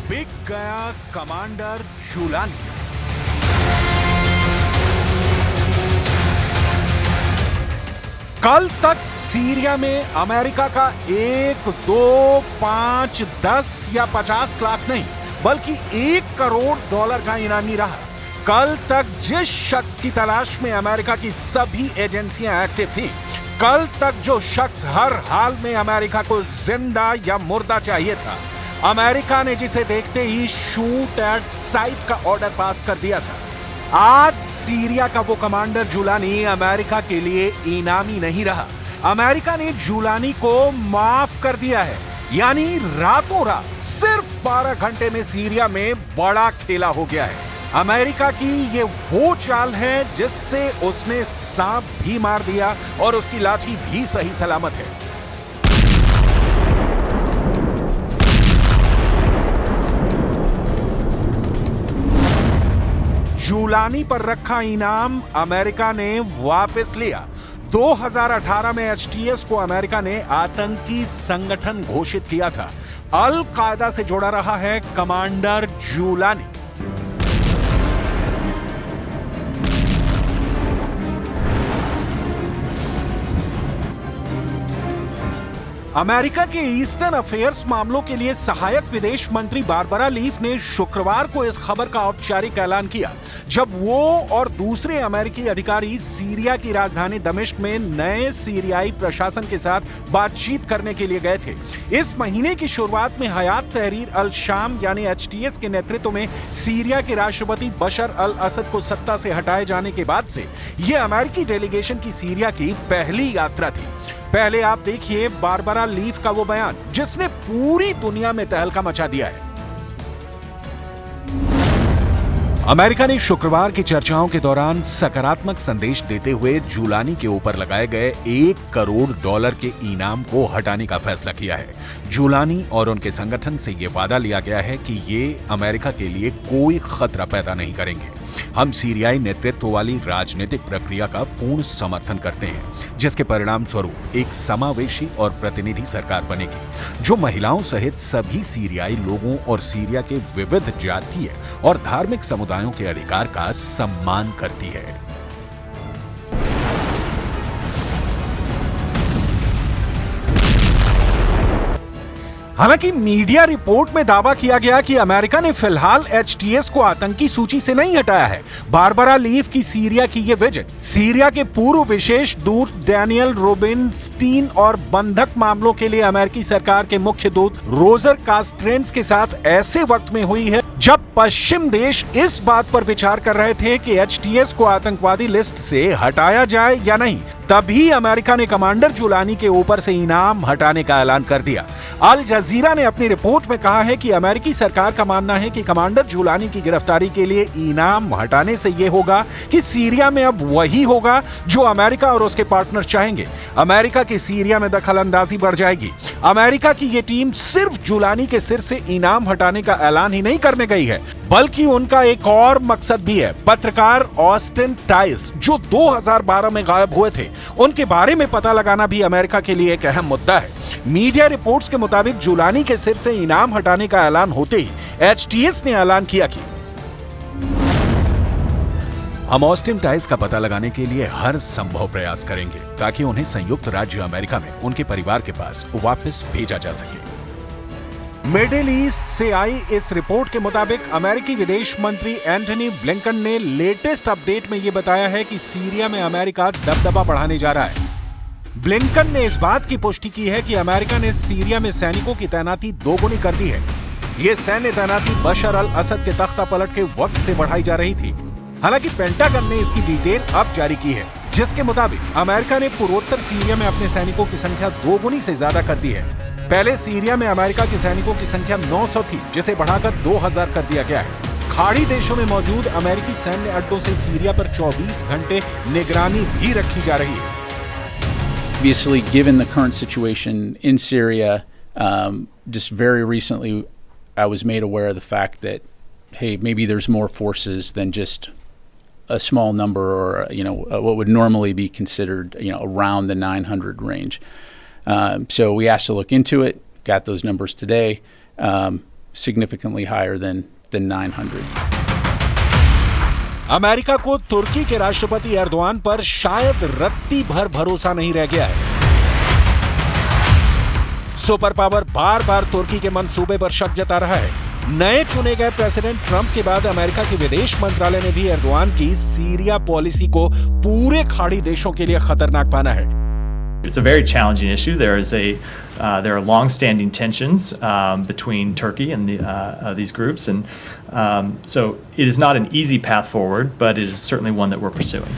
बिक गया commander Jolani. कल तक सीरिया में अमेरिका का 1, 2, 5, 10 या 50 लाख नहीं बल्कि $1 करोड़ का इनामी रहा। कल तक जिस शख्स की तलाश में अमेरिका की सभी एजेंसियां एक्टिव थीं, कल तक जो शख्स हर हाल में अमेरिका को जिंदा या मुर्दा चाहिए था, अमेरिका ने जिसे देखते ही शूट एट साइट का ऑर्डर पास कर दिया था, आज सीरिया का वो कमांडर जुलानी अमेरिका के लिए इनामी नहीं रहा। अमेरिका ने जुलानी को माफ कर दिया है, यानी रातों रात सिर्फ 12 घंटे में सीरिया में बड़ा खेला हो गया है। अमेरिका की ये वो चाल है जिससे उसने सांप भी मार दिया और उसकी लाठी भी सही सलामत है। जुलानी पर रखा इनाम अमेरिका ने वापस लिया। 2018 में एचटीएस को अमेरिका ने आतंकी संगठन घोषित किया था। अल कायदा से जुड़ा रहा है कमांडर जुलानी। अमेरिका के ईस्टर्न अफेयर्स मामलों के लिए सहायक विदेश मंत्री बारबरा लीफ ने शुक्रवार को इस खबर का औपचारिक ऐलान किया, जब वो और दूसरे अमेरिकी अधिकारी सीरिया की राजधानी दमिश्क में नए सीरियाई प्रशासन के साथ बातचीत करने के लिए गए थे। इस महीने की शुरुआत में हयात तहरीर अल शाम यानी एचटीएस के नेतृत्व में सीरिया के राष्ट्रपति बशर अल असद को सत्ता से हटाए जाने के बाद से यह अमेरिकी डेलीगेशन की सीरिया की पहली यात्रा थी। पहले आप देखिए बारबरा लीफ का वो बयान जिसने पूरी दुनिया में तहलका मचा दिया है। अमेरिका ने शुक्रवार की चर्चाओं के दौरान सकारात्मक संदेश देते हुए जुलानी के ऊपर लगाए गए $1 करोड़ के इनाम को हटाने का फैसला किया है। जुलानी और उनके संगठन से यह वादा लिया गया है कि ये अमेरिका के लिए कोई खतरा पैदा नहीं करेंगे। हम सीरियाई नेतृत्व वाली राजनीतिक प्रक्रिया का पूर्ण समर्थन करते हैं, जिसके परिणाम स्वरूप एक समावेशी और प्रतिनिधि सरकार बनेगी, जो महिलाओं सहित सभी सीरियाई लोगों और सीरिया के विविध जातीय और धार्मिक समुदायों के अधिकार का सम्मान करती है। हालांकि मीडिया रिपोर्ट में दावा किया गया कि अमेरिका ने फिलहाल एचटीएस को आतंकी सूची से नहीं हटाया है। बारबरा लीफ की सीरिया की यह विजिट सीरिया के पूर्व विशेष दूत डैनियल रोबिनस्टीन और बंधक मामलों के लिए अमेरिकी सरकार के मुख्य दूत रोजर कास्ट्रेंस के साथ ऐसे वक्त में हुई है जब पश्चिम देश इस बात पर विचार कर रहे थे कि एचटीएस को आतंकवादी लिस्ट से हटाया जाए या नहीं। तभी अमेरिका ने कमांडर जुलानी के ऊपर से इनाम हटाने का ऐलान कर दिया। अल जजीरा ने अपनी रिपोर्ट में कहा है कि अमेरिकी सरकार का मानना है कि कमांडर जुलानी की गिरफ्तारी के लिए इनाम हटाने से यह होगा कि सीरिया में अब वही होगा जो अमेरिका और उसके पार्टनर चाहेंगे। अमेरिका की सीरिया में दखलंदाजी बढ़ जाएगी। अमेरिका की यह टीम सिर्फ जुलानी के सिर से इनाम हटाने का ऐलान ही नहीं करने गई है, बल्कि उनका एक और मकसद भी है। पत्रकार ऑस्टिन टाइस जो 2012 में गायब हुए थे, उनके बारे में पता लगाना भी अमेरिका के लिए एक अहम मुद्दा है। मीडिया रिपोर्ट्स के मुताबिक जुलानी के सिर से इनाम हटाने का ऐलान होते ही एचटीएस ने ऐलान किया कि हम ऑस्टिन टाइस का पता लगाने के लिए हर संभव प्रयास करेंगे ताकि उन्हें संयुक्त राज्य अमेरिका में उनके परिवार के पास वापस भेजा जा सके। मिडिल ईस्ट से आई इस रिपोर्ट के मुताबिक अमेरिकी विदेश मंत्री एंटनी ब्लिंकन ने लेटेस्ट अपडेट में यह बताया है कि सीरिया में अमेरिका दबदबा बढ़ाने जा रहा है। ब्लिंकन ने इस बात की पुष्टि की है कि अमेरिका ने सीरिया में सैनिकों की तैनाती दोगुनी कर दी है। यह सैन्य तैनाती बशर अल असद के तख्ता पलट के वक्त से बढ़ाई जा रही थी। हालांकि पेंटागन ने इसकी डिटेल अब जारी की है, जिसके मुताबिक अमेरिका ने पूर्वोत्तर सीरिया में अपने सैनिकों की संख्या दोगुनी से ज्यादा कर दी है। पहले सीरिया में अमेरिका के सैनिकों की संख्या 900 थी, जिसे बढ़ाकर 2000 कर दिया गया है। खाड़ी देशों में मौजूद अमेरिकी सैन्य अड्डों से सीरिया पर 24 घंटे निगरानी भी रखी जा रही है। Obviously, given the current situation in Syria, just very recently, I was made aware of the fact that, hey, maybe there's more forces than just a small number, or what would normally be considered, around the 900 range. So we asked to look into it. Got those numbers today. significantly higher than 900. America को तुर्की के राष्ट्रपति Erdogan पर शायद रत्ती भर भरोसा नहीं रह गया है। सुपर पावर बार बार तुर्की के मंसूबे पर शक जता रहा है। नए चुने गए प्रेसिडेंट ट्रंप के बाद अमेरिका के विदेश मंत्रालय ने भी एर्दोआन की सीरिया पॉलिसी को पूरे खाड़ी देशों के लिए खतरनाक माना है। It's a very challenging issue. There are long-standing tensions between Turkey and these groups, and so it is not an easy path forward, but it is certainly one that we're pursuing.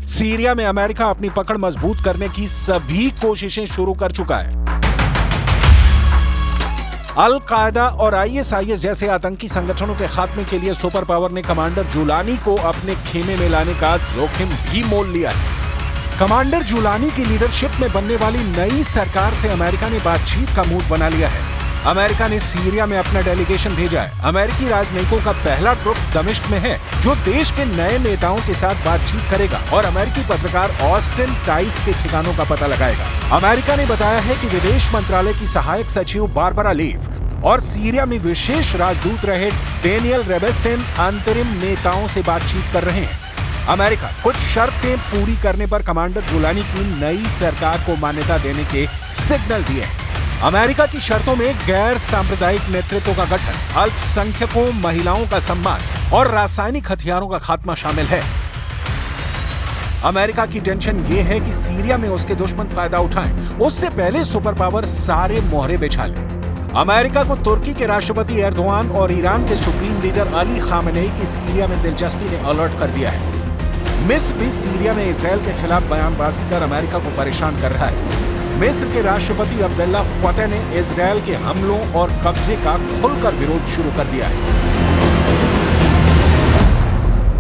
Syria में America अपनी पकड़ मजबूत करने की सभी कोशिशें शुरू कर चुका है। अल कायदा और ISIS जैसे आतंकी संगठनों के खात्मे के लिए सुपर पावर ने कमांडर जुलानी को अपने खेमे में लाने का जोखिम भी मोल लिया है। कमांडर जुलानी की लीडरशिप में बनने वाली नई सरकार से अमेरिका ने बातचीत का मूड बना लिया है। अमेरिका ने सीरिया में अपना डेलीगेशन भेजा है। अमेरिकी राजनयिकों का पहला ग्रुप दमिश्क में है, जो देश के नए नेताओं के साथ बातचीत करेगा और अमेरिकी पत्रकार ऑस्टिन टाइस के ठिकानों का पता लगाएगा। अमेरिका ने बताया है कि विदेश मंत्रालय की सहायक सचिव बारबरा लीव और सीरिया में विशेष राजदूत रहे डेनियल रेबेस्टेन अंतरिम नेताओं से बातचीत कर रहे हैं। अमेरिका कुछ शर्तें पूरी करने पर कमांडर जुलानी की नई सरकार को मान्यता देने के सिग्नल दिए हैं। अमेरिका की शर्तों में गैर सांप्रदायिक नेतृत्व का गठन, अल्पसंख्यकों, महिलाओं का सम्मान और रासायनिक हथियारों का खात्मा शामिल है। अमेरिका की टेंशन ये है कि सीरिया में उसके दुश्मन फायदा उठाएं, उससे पहले सुपर पावर सारे मोहरे बिछा ले। अमेरिका को तुर्की के राष्ट्रपति एर्दोआन और ईरान के सुप्रीम लीडर अली खामेनेई की सीरिया में दिलचस्पी ने अलर्ट कर दिया है। मिस्र भी सीरिया में इजरायल के खिलाफ बयानबाजी कर अमेरिका को परेशान कर रहा है। मिस्र के राष्ट्रपति अब्दुल्ला फतेह ने इजरायल के हमलों और कब्जे का खुलकर विरोध शुरू कर दिया है।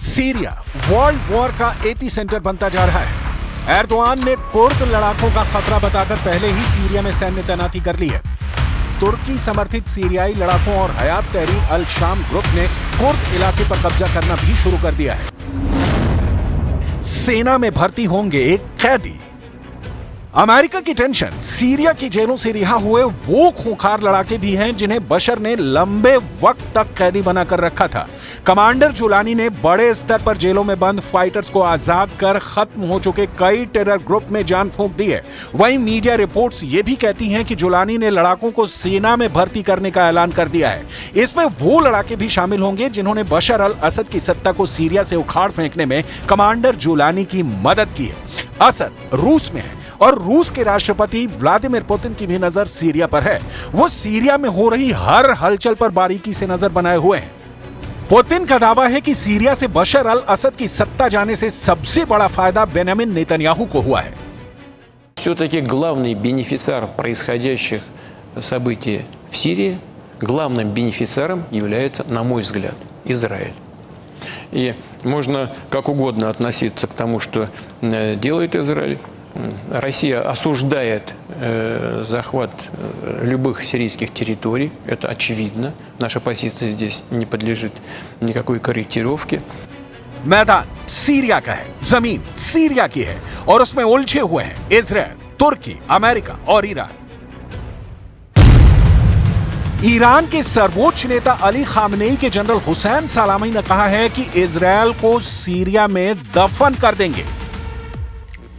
सीरिया वर्ल्ड वॉर का एपी सेंटर बनता जा रहा है। एर्दोआन ने कुर्द लड़ाकों का खतरा बताकर पहले ही सीरिया में सैन्य तैनाती कर ली है। तुर्की समर्थित सीरियाई लड़ाकों और हयात तहरीर अल शाम ग्रुप ने कुर्द इलाके पर कब्जा करना भी शुरू कर दिया है। सेना में भर्ती होंगे एक कैदी। अमेरिका की टेंशन सीरिया की जेलों से रिहा हुए वो खूंखार लड़ाके भी हैं जिन्हें बशर ने लंबे वक्त तक कैदी बनाकर रखा था। कमांडर जुलानी ने बड़े स्तर पर जेलों में बंद फाइटर्स को आजाद कर खत्म हो चुके कई टेरर ग्रुप में जान फूंक दी है। वहीं मीडिया रिपोर्ट्स ये भी कहती हैं कि जुलानी ने लड़ाकों को सेना में भर्ती करने का ऐलान कर दिया है। इसमें वो लड़ाके भी शामिल होंगे जिन्होंने बशर अल असद की सत्ता को सीरिया से उखाड़ फेंकने में कमांडर जुलानी की मदद की है। असद रूस में है और रूस के राष्ट्रपति व्लादिमीर पुतिन की भी नजर सीरिया पर है। वो सीरिया में हो रही हर हलचल पर बारीकी से नजर बनाए हुए हैं। पुतिन का दावा है कि सीरिया से बशर अल असद की सत्ता जाने से सबसे बड़ा फायदा बेंयामिन नेतन्याहू को हुआ है। Все-таки главный бенефициар происходящих событий в Сирии, главным бенефициаром является, на мой взгляд, Израиль. И можно как угодно относиться к тому, что делает Израиль. Россия осуждает захват любых сирийских территорий, это очевидно. Наша позиция здесь не подлежит никакой корректировке. मैदान सीरिया का है, जमीन सीरिया की है और उसमें उलझे हुए हैं इजराइल, तुर्की, अमेरिका और ईरान। ईरान के सर्वोच्च नेता अली खामेनेई के जनरल हुसैन सलामी ने कहा है कि इजराइल को सीरिया में दफन कर देंगे।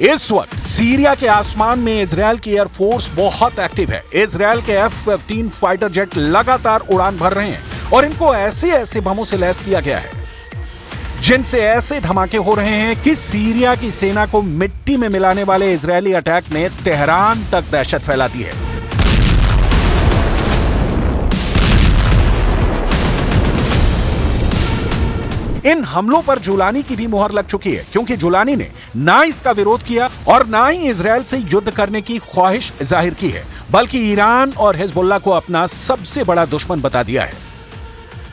इस वक्त सीरिया के आसमान में इजरायल की एयरफोर्स बहुत एक्टिव है। इजरायल के F-15 फाइटर जेट लगातार उड़ान भर रहे हैं और इनको ऐसे ऐसे बमों से लैस किया गया है। जिनसे ऐसे धमाके हो रहे हैं कि सीरिया की सेना को मिट्टी में मिलाने वाले इजरायली अटैक ने तेहरान तक दहशत फैला दी है। इन हमलों पर जुलानी की भी मुहर लग चुकी है, क्योंकि जुलानी ने ना इसका विरोध किया और ना ही इजरायल से युद्ध करने की ख्वाहिश जाहिर की है, बल्कि ईरान और हिजबुल्लाह को अपना सबसे बड़ा दुश्मन बता दिया है।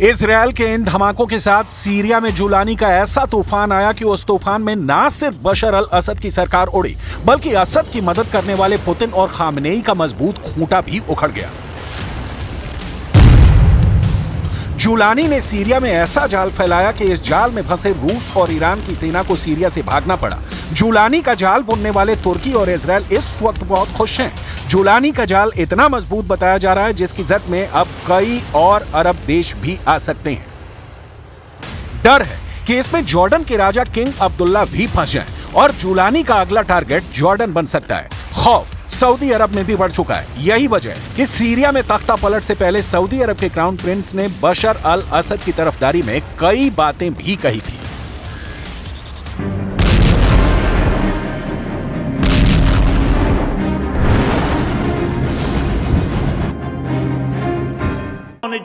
इजरायल के इन धमाकों के साथ सीरिया में जुलानी का ऐसा तूफान आया कि उस तूफान में ना सिर्फ बशर अल असद की सरकार उड़ी, बल्कि असद की मदद करने वाले पुतिन और खामनेई का मजबूत खूंटा भी उखड़ गया। जुलानी ने सीरिया में ऐसा जाल फैलाया कि इस जाल में फंसे रूस और ईरान की सेना को सीरिया से भागना पड़ा। जुलानी का जाल बुनने वाले तुर्की और इजरायल इस वक्त बहुत खुश हैं। जुलानी का जाल इतना मजबूत बताया जा रहा है जिसकी जद में अब कई और अरब देश भी आ सकते हैं। डर है कि इसमें जॉर्डन के राजा किंग अब्दुल्ला भी फंस जाएं और जुलानी का अगला टारगेट जॉर्डन बन सकता है। खौफ सऊदी अरब में भी बढ़ चुका है। यही वजह है कि सीरिया में तख्ता पलट से पहले सऊदी अरब के क्राउन प्रिंस ने बशर अल असद की तरफदारी में कई बातें भी कही थी।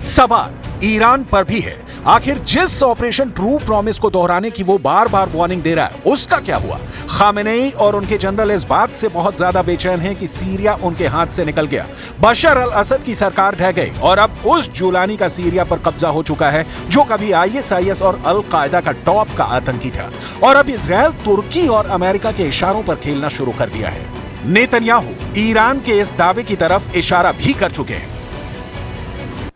सवाल ईरान पर भी है, आखिर जिस ऑपरेशन ट्रू प्रॉमिस को दोहराने की वो बार बार वार्निंग दे रहा है उसका क्या हुआ? खामेनेई और उनके जनरल इस बात से बहुत ज्यादा बेचैन हैं कि सीरिया उनके हाथ से निकल गया। बशर अल असद की सरकार ढह गई और अब उस जुलानी का सीरिया पर कब्जा हो चुका है जो कभी ISIS और अल कायदा का टॉप का आतंकी था, और अब इजरायल तुर्की और अमेरिका के इशारों पर खेलना शुरू कर दिया है। नेतन्याहू ईरान के इस दावे की तरफ इशारा भी कर चुके हैं।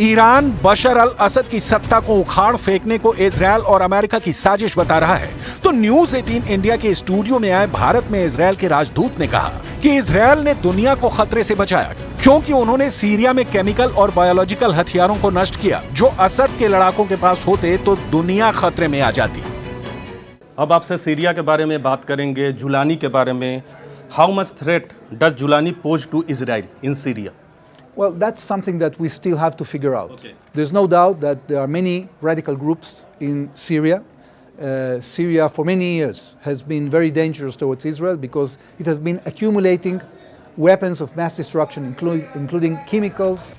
ईरान बशर अल असद की सत्ता को उखाड़ फेंकने को इजरायल और अमेरिका की साजिश बता रहा है, तो न्यूज 18 इंडिया के स्टूडियो में आए भारत में इजरायल के राजदूत ने कहा कि इजरायल ने दुनिया को खतरे से बचाया क्योंकि उन्होंने सीरिया में केमिकल और बायोलॉजिकल हथियारों को नष्ट किया। जो असद के लड़ाकों के पास होते तो दुनिया खतरे में आ जाती। अब आपसे सीरिया के बारे में बात करेंगे, जुलानी के बारे में। How much threat does Jolani pose to Israel in Syria? Well, that's something that we still have to figure out. Okay. There's no doubt that there are many radical groups in Syria. Syria for many years has been very dangerous towards Israel because it has been accumulating weapons of mass destruction, including chemicals.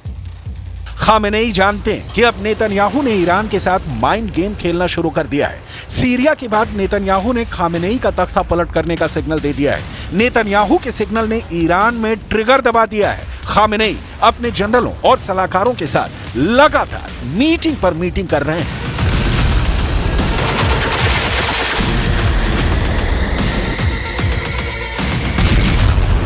Khamenei जानते हैं कि अब Netanyahu ने Iran के साथ mind game खेलना शुरू कर दिया है। सीरिया के बाद नेतन्याहू ने खामेनेई का तख्ता पलट करने का सिग्नल दे दिया है। नेतन्याहू के सिग्नल ने ईरान में ट्रिगर दबा दिया है। खामेनेई अपने जनरलों और सलाहकारों के साथ लगातार मीटिंग पर मीटिंग कर रहे हैं।